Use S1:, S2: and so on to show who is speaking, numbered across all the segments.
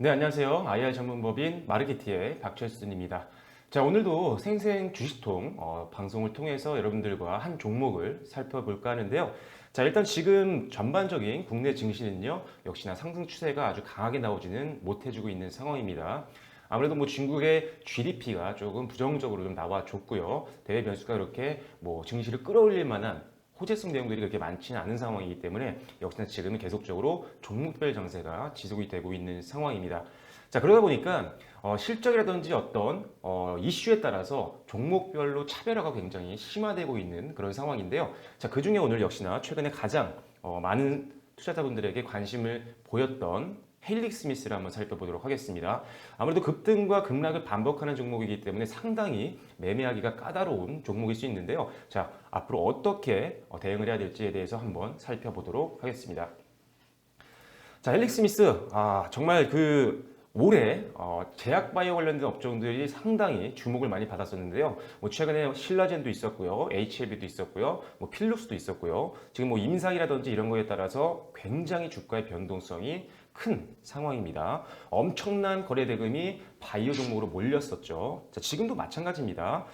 S1: 네, 안녕하세요. IR 전문법인 마르키티의 박철순입니다. 자, 오늘도 생생 주식통 방송을 통해서 여러분들과 한 종목을 살펴볼까 하는데요. 자, 일단 지금 전반적인 국내 증시는요, 역시나 상승 추세가 아주 강하게 나오지는 못해주고 있는 상황입니다. 아무래도 뭐 중국의 GDP가 조금 부정적으로 좀 나와줬고요. 대외 변수가 그렇게 뭐 증시를 끌어올릴 만한 호재성 내용들이 그렇게 많지는 않은 상황이기 때문에 역시나 지금은 계속적으로 종목별 장세가 지속이 되고 있는 상황입니다. 자, 그러다 보니까 실적이라든지 어떤 이슈에 따라서 종목별로 차별화가 굉장히 심화되고 있는 그런 상황인데요. 자, 그 중에 오늘 역시나 최근에 가장 많은 투자자분들에게 관심을 보였던 헬릭 스미스를 한번 살펴보도록 하겠습니다. 아무래도 급등과 급락을 반복하는 종목이기 때문에 상당히 매매하기가 까다로운 종목일 수 있는데요. 자, 앞으로 어떻게 대응을 해야 될지에 대해서 한번 살펴보도록 하겠습니다. 자, 헬릭 스미스, 정말 올해 제약바이오 관련된 업종들이 상당히 주목을 많이 받았었는데요. 뭐 최근에 신라젠도 있었고요, HLB도 있었고요, 뭐 필룩스도 있었고요. 지금 뭐 임상이라든지 이런 거에 따라서 굉장히 주가의 변동성이 큰 상황입니다. 엄청난 거래 대금이 바이오 종목으로 몰렸었죠. 자, 지금도 마찬가지입니다.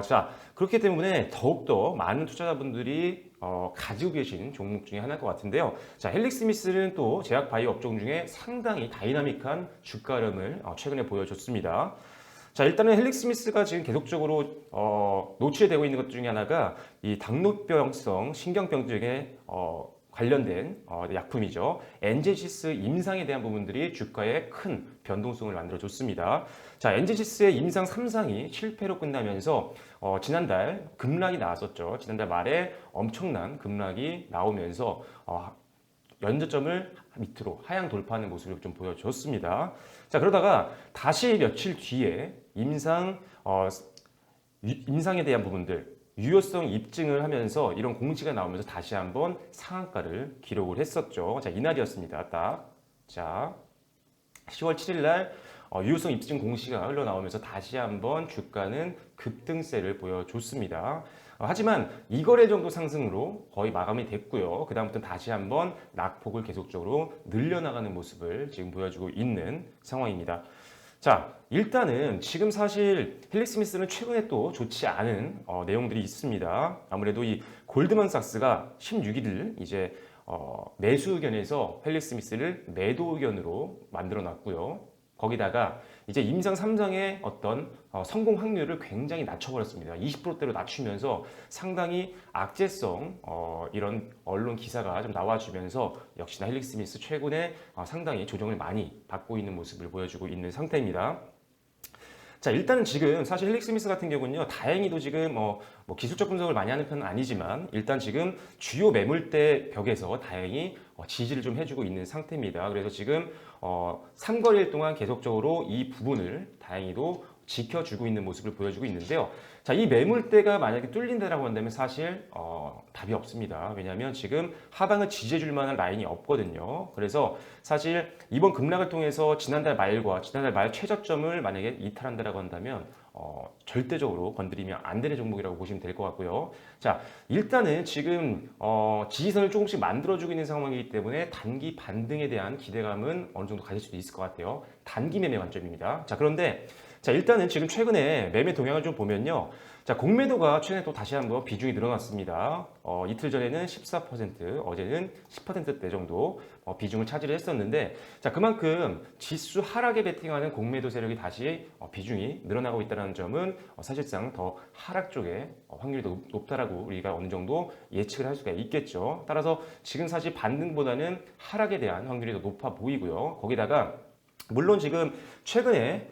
S1: 자, 그렇기 때문에 더욱더 많은 투자자분들이 가지고 계신 종목 중에 하나일 것 같은데요. 자, 헬릭 스미스는 또 제약 바이오 업종 중에 상당히 다이나믹한 주가 흐름을 최근에 보여줬습니다. 자, 일단은 헬릭 스미스가 지금 계속적으로 노출되고 있는 것 중에 하나가 이 당뇨병성 신경병증에 관련된 약품이죠. 엔제시스 임상에 대한 부분들이 주가에 큰 변동성을 만들어줬습니다. 자, 엔제시스의 임상 3상이 실패로 끝나면서 지난달 급락이 나왔었죠. 지난달 말에 엄청난 급락이 나오면서 연저점을 밑으로 하향 돌파하는 모습을 좀 보여줬습니다. 자, 그러다가 다시 며칠 뒤에 임상에 대한 부분들 유효성 입증을 하면서 이런 공시가 나오면서 다시 한번 상한가를 기록을 했었죠. 자, 이날이었습니다. 딱. 자, 10월 7일 날 유효성 입증 공시가 흘러나오면서 다시 한번 주가는 급등세를 보여줬습니다. 하지만 이거래 정도 상승으로 거의 마감이 됐고요. 그다음부터는 다시 한번 낙폭을 계속적으로 늘려나가는 모습을 지금 보여주고 있는 상황입니다. 자, 일단은 지금 사실 헬릭 스미스는 최근에 또 좋지 않은 내용들이 있습니다. 아무래도 이 골드만삭스가 16일 이제 매수 의견에서 헬릭 스미스를 매도 의견으로 만들어 놨고요. 거기다가 이제 임상 3상의 어떤 성공 확률을 굉장히 낮춰버렸습니다. 20%대로 낮추면서 상당히 악재성 이런 언론 기사가 좀 나와주면서 역시나 헬릭 스미스 최근에 상당히 조정을 많이 받고 있는 모습을 보여주고 있는 상태입니다. 자, 일단은 지금 사실 헬릭 스미스 같은 경우는요, 다행히도 지금 뭐 기술적 분석을 많이 하는 편은 아니지만 일단 지금 주요 매물대 벽에서 다행히 지지를 좀 해주고 있는 상태입니다. 그래서 지금 3거래일 동안 계속적으로 이 부분을 다행히도 지켜주고 있는 모습을 보여주고 있는데요. 자, 이 매물대가 만약에 뚫린다라고 한다면 사실 답이 없습니다. 왜냐하면 지금 하방을 지지해줄 만한 라인이 없거든요. 그래서 사실 이번 급락을 통해서 지난달 말과 지난달 말 최저점을 만약에 이탈한다라고 한다면 절대적으로 건드리면 안 되는 종목이라고 보시면 될 것 같고요. 자, 일단은 지금 지지선을 조금씩 만들어주고 있는 상황이기 때문에 단기 반등에 대한 기대감은 어느 정도 가질 수도 있을 것 같아요. 단기 매매 관점입니다. 자, 그런데 자, 일단은 지금 최근에 매매 동향을 좀 보면요. 자, 공매도가 최근에 또 다시 한번 비중이 늘어났습니다. 이틀 전에는 14%, 어제는 10%대 정도 비중을 차지를 했었는데, 자, 그만큼 지수 하락에 베팅하는 공매도 세력이 다시 비중이 늘어나고 있다는 점은 사실상 더 하락 쪽에 확률이 더 높다라고 우리가 어느 정도 예측을 할 수가 있겠죠. 따라서 지금 사실 반등보다는 하락에 대한 확률이 더 높아 보이고요. 거기다가 물론 지금 최근에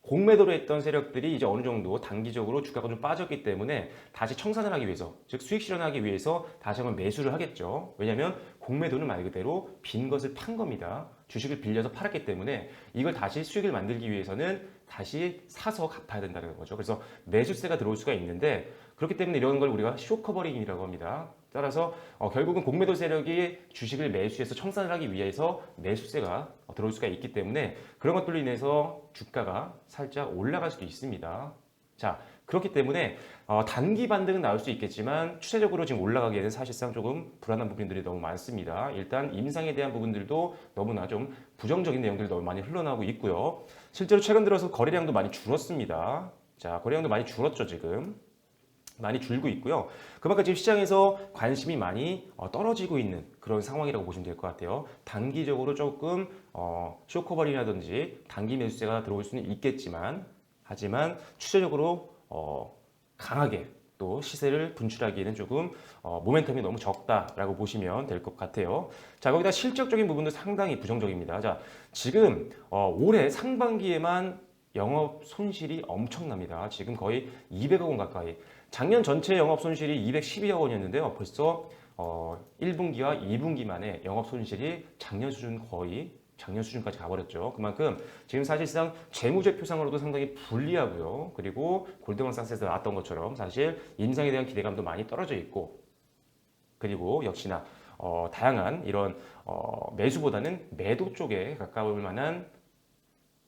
S1: 공매도로 했던 세력들이 이제 어느 정도 단기적으로 주가가 좀 빠졌기 때문에 다시 청산을 하기 위해서, 즉 수익 실현하기 위해서 다시 한번 매수를 하겠죠. 왜냐하면 공매도는 말 그대로 빈 것을 판 겁니다. 주식을 빌려서 팔았기 때문에 이걸 다시 수익을 만들기 위해서는 다시 사서 갚아야 된다는 거죠. 그래서 매수세가 들어올 수가 있는데 그렇기 때문에 이런 걸 우리가 쇼커버링이라고 합니다. 따라서 결국은 공매도 세력이 주식을 매수해서 청산을 하기 위해서 매수세가 들어올 수가 있기 때문에 그런 것들로 인해서 주가가 살짝 올라갈 수도 있습니다. 자, 그렇기 때문에 단기 반등은 나올 수 있겠지만 추세적으로 지금 올라가기에는 사실상 조금 불안한 부분들이 너무 많습니다. 일단 임상에 대한 부분들도 너무나 좀 부정적인 내용들이 너무 많이 흘러나오고 있고요. 실제로 최근 들어서 거래량도 많이 줄었습니다. 자, 거래량도 많이 줄었죠, 지금. 많이 줄고 있고요. 그만큼 지금 시장에서 관심이 많이 떨어지고 있는 그런 상황이라고 보시면 될 것 같아요. 단기적으로 조금 쇼커버링이라든지 단기 매수세가 들어올 수는 있겠지만 하지만 추세적으로 강하게 또 시세를 분출하기에는 조금 모멘텀이 너무 적다라고 보시면 될 것 같아요. 자, 거기다 실적적인 부분도 상당히 부정적입니다. 자, 지금 올해 상반기에만 영업 손실이 엄청납니다. 지금 거의 200억 원 가까이. 작년 전체 영업 손실이 212억 원이었는데요. 벌써 1분기와 2분기 만에 영업 손실이 작년 수준까지 가버렸죠. 그만큼 지금 사실상 재무제표상으로도 상당히 불리하고요. 그리고 골드만삭스에서 나왔던 것처럼 사실 임상에 대한 기대감도 많이 떨어져 있고, 그리고 역시나 다양한 이런 매수보다는 매도 쪽에 가까울 만한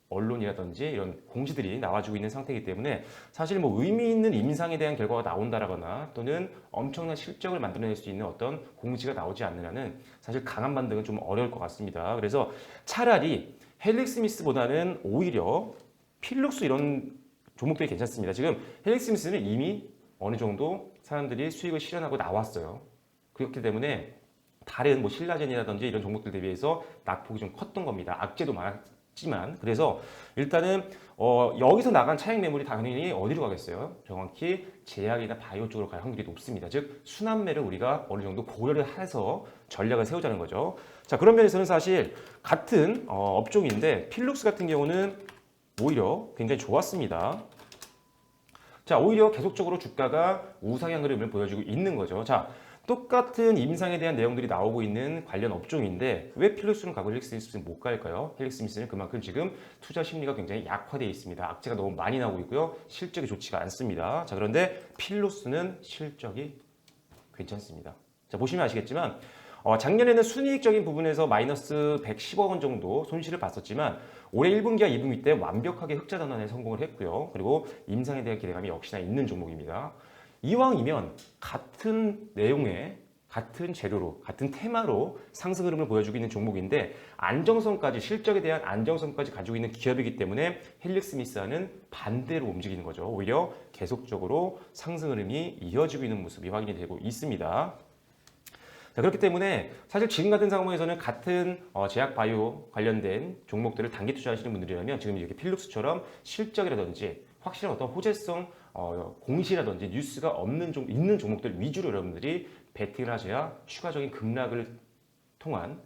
S1: 언론이라든지 이런 공시들이 나와주고 있는 상태이기 때문에 사실 뭐 의미 있는 임상에 대한 결과가 나온다라거나 또는 엄청난 실적을 만들어낼 수 있는 어떤 공시가 나오지 않는 한은 사실 강한 반등은 좀 어려울 것 같습니다. 그래서 차라리 헬릭스미스보다는 오히려 필룩스 이런 종목들이 괜찮습니다. 지금 헬릭스미스는 이미 어느 정도 사람들이 수익을 실현하고 나왔어요. 그렇기 때문에 다른 뭐 신라젠이라든지 이런 종목들 대비해서 낙폭이 좀 컸던 겁니다. 악재도 많았지만 그래서 일단은 여기서 나간 차익 매물이 당연히 어디로 가겠어요? 정확히 제약이나 바이오 쪽으로 갈 확률이 높습니다. 즉 순환매를 우리가 어느 정도 고려를 해서 전략을 세우자는 거죠. 자, 그런 면에서는 사실 같은 업종인데 필룩스 같은 경우는 오히려 굉장히 좋았습니다. 자, 오히려 계속적으로 주가가 우상향 흐름을 보여주고 있는 거죠. 자, 똑같은 임상에 대한 내용들이 나오고 있는 관련 업종인데 왜 필룩스는 가고 헬릭스미스는 못 갈까요? 헬릭스미스는 그만큼 지금 투자 심리가 굉장히 약화되어 있습니다. 악재가 너무 많이 나오고 있고요. 실적이 좋지가 않습니다. 자, 그런데 필룩스는 실적이 괜찮습니다. 자, 보시면 아시겠지만 작년에는 순이익적인 부분에서 마이너스 110억 원 정도 손실을 봤었지만 올해 1분기와 2분기 때 완벽하게 흑자 전환에 성공을 했고요. 그리고 임상에 대한 기대감이 역시나 있는 종목입니다. 이왕이면 같은 내용의 같은 재료로 같은 테마로 상승 흐름을 보여주고 있는 종목인데 안정성까지 실적에 대한 안정성까지 가지고 있는 기업이기 때문에 헬릭스미스와는 반대로 움직이는 거죠. 오히려 계속적으로 상승 흐름이 이어지고 있는 모습이 확인이 되고 있습니다. 자, 그렇기 때문에 사실 지금 같은 상황에서는 같은 제약 바이오 관련된 종목들을 단기 투자하시는 분들이라면 지금 이렇게 필룩스처럼 실적이라든지 확실한 어떤 호재성 공시라든지 뉴스가 있는 종목들 위주로 여러분들이 베팅을 하셔야 추가적인 급락을 통한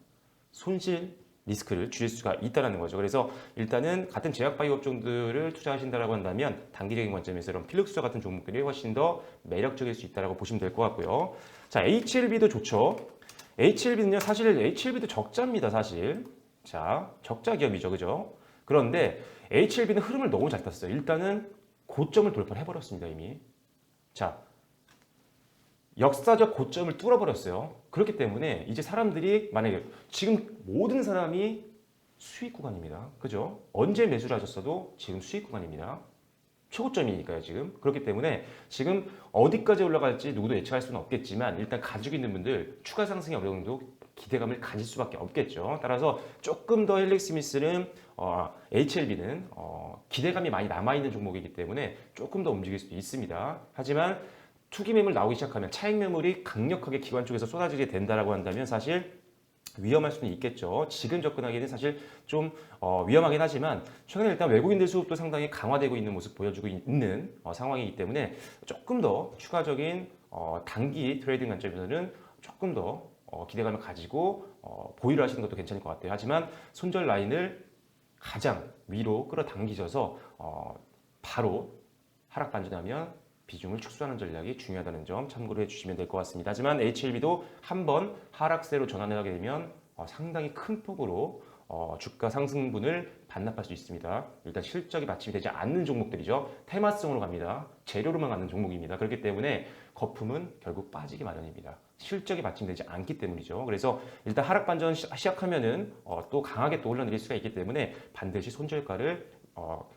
S1: 손실 리스크를 줄일 수가 있다는 거죠. 그래서 일단은 같은 제약 바이오 업종들을 투자하신다고 한다면 단기적인 관점에서 이런 필룩스와 같은 종목들이 훨씬 더 매력적일 수 있다고 보시면 될 것 같고요. 자, HLB도 좋죠. HLB는요, 사실 HLB도 적자입니다, 사실. 자, 적자 기업이죠, 그죠? 그런데 HLB는 흐름을 너무 잘 탔어요. 일단은 고점을 돌파를 해버렸습니다, 이미. 자, 역사적 고점을 뚫어버렸어요. 그렇기 때문에 이제 사람들이 만약에 지금 모든 사람이 수익 구간입니다. 그죠? 언제 매수를 하셨어도 지금 수익 구간입니다. 최고점이니까요, 지금. 그렇기 때문에 지금 어디까지 올라갈지 누구도 예측할 수는 없겠지만 일단 가지고 있는 분들 추가 상승에 어느 정도 기대감을 가질 수밖에 없겠죠. 따라서 조금 더 헬릭스미스는 HLB는 기대감이 많이 남아있는 종목이기 때문에 조금 더 움직일 수도 있습니다. 하지만 투기 매물 나오기 시작하면 차익 매물이 강력하게 기관 쪽에서 쏟아지게 된다라고 한다면 사실 위험할 수는 있겠죠. 지금 접근하기는 사실 좀 위험하긴 하지만 최근에 일단 외국인들 수급도 상당히 강화되고 있는 모습 보여주고 있는 상황이기 때문에 조금 더 추가적인 단기 트레이딩 관점에서는 조금 더 기대감을 가지고 보유를 하시는 것도 괜찮을 것 같아요. 하지만 손절 라인을 가장 위로 끌어당기셔서 바로 하락 반전하면 비중을 축소하는 전략이 중요하다는 점 참고로 해주시면 될 것 같습니다. 하지만 HLB도 한번 하락세로 전환을 하게 되면 상당히 큰 폭으로 주가 상승분을 반납할 수 있습니다. 일단 실적이 받침이 되지 않는 종목들이죠. 테마성으로 갑니다. 재료로만 가는 종목입니다. 그렇기 때문에 거품은 결국 빠지기 마련입니다. 실적이 받침되지 않기 때문이죠. 그래서 일단 하락 반전 시작하면은 또 강하게 또 올라내릴 수가 있기 때문에 반드시 손절가를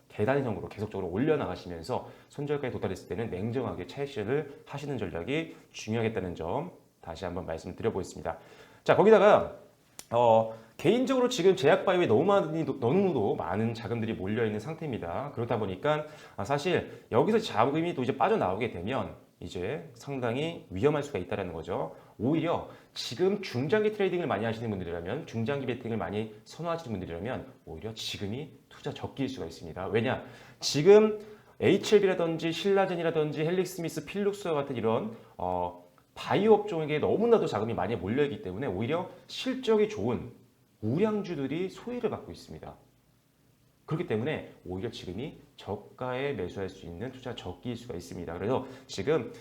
S1: 계단형으로 계속적으로 올려나가시면서 손절가에 도달했을 때는 냉정하게 차익 실현을 하시는 전략이 중요하겠다는 점 다시 한번 말씀드려보겠습니다. 자, 거기다가 개인적으로 지금 제약바이오에 너무도 많은 자금들이 몰려있는 상태입니다. 그렇다 보니까 사실 여기서 자금이 또 이제 빠져나오게 되면 이제 상당히 위험할 수가 있다는 거죠. 오히려 지금 중장기 트레이딩을 많이 하시는 분들이라면, 중장기 베팅을 많이 선호하시는 분들이라면 오히려 지금이 투자 적기일 수가 있습니다. 왜냐? 지금 HLB라든지 신라젠이라든지 헬릭스미스, 필룩스와 같은 이런 바이오 업종에게 너무나도 자금이 많이 몰려있기 때문에 오히려 실적이 좋은 우량주들이 소외를 받고 있습니다. 그렇기 때문에 오히려 지금이 저가에 매수할 수 있는 투자 적기일 수가 있습니다. 그래서 지금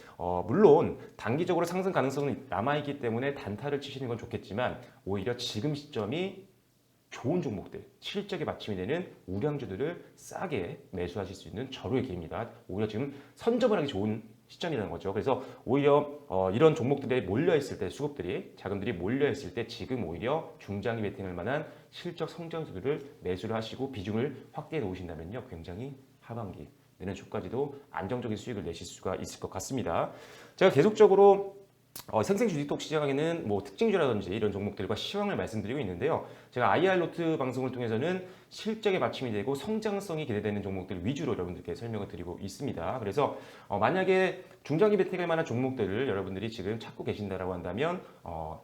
S1: 물론 단기적으로 상승 가능성은 남아있기 때문에 단타를 치시는 건 좋겠지만 오히려 지금 시점이 좋은 종목들, 실적에 받침이 되는 우량주들을 싸게 매수하실 수 있는 절호의 기회입니다. 오히려 지금 선점을 하기 좋은 시점이라는 거죠. 그래서 오히려 이런 종목들에 몰려있을 때, 수급들이, 자금들이 몰려있을 때 지금 오히려 중장기 베팅할 만한 실적 성장주들을 매수를 하시고 비중을 확대해 놓으신다면요. 굉장히 하반기, 내년 초까지도 안정적인 수익을 내실 수가 있을 것 같습니다. 제가 계속적으로 생생주식톡 시장에는 뭐 특징주라든지 이런 종목들과 시황을 말씀드리고 있는데요. 제가 IR노트 방송을 통해서는 실적에 받침이 되고 성장성이 기대되는 종목들 위주로 여러분들께 설명을 드리고 있습니다. 그래서 만약에 중장기 베팅할 만한 종목들을 여러분들이 지금 찾고 계신다라고 한다면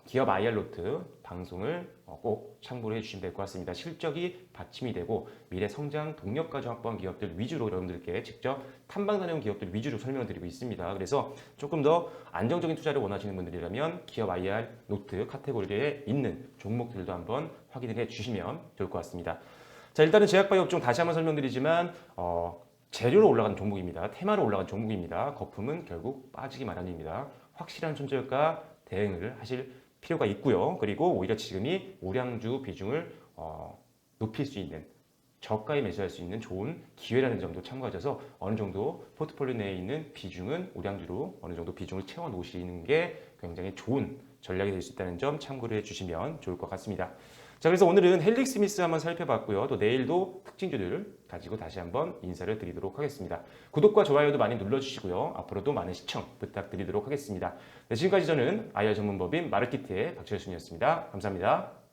S1: 기업 IR노트 방송을 꼭 참고를 해주시면 될 것 같습니다. 실적이 받침이 되고 미래 성장 동력까지 확보한 기업들 위주로 여러분들께 직접 탐방 다녀온 기업들 위주로 설명을 드리고 있습니다. 그래서 조금 더 안정적인 투자를 원하시는 분들이라면 기업 IR 노트 카테고리에 있는 종목들도 한번 확인을 해 주시면 좋을 것 같습니다. 자, 일단은 제약바이오 업종 다시 한번 설명드리지만 재료로 올라가는 종목입니다. 테마로 올라가는 종목입니다. 거품은 결국 빠지기 마련입니다. 확실한 손절가 대응을 하실 필요가 있고요. 그리고 오히려 지금이 우량주 비중을 높일 수 있는 저가에 매수할 수 있는 좋은 기회라는 점도 참고하셔서 어느 정도 포트폴리오 내에 있는 비중은 우량주로 어느 정도 비중을 채워 놓으시는 게 굉장히 좋은 전략이 될 수 있다는 점 참고를 해주시면 좋을 것 같습니다. 자, 그래서 오늘은 헬릭스미스 한번 살펴봤고요. 또 내일도 특징주들을 가지고 다시 한번 인사를 드리도록 하겠습니다. 구독과 좋아요도 많이 눌러주시고요. 앞으로도 많은 시청 부탁드리도록 하겠습니다. 네, 지금까지 저는 IR 전문법인 마르키트의 박철순이었습니다. 감사합니다.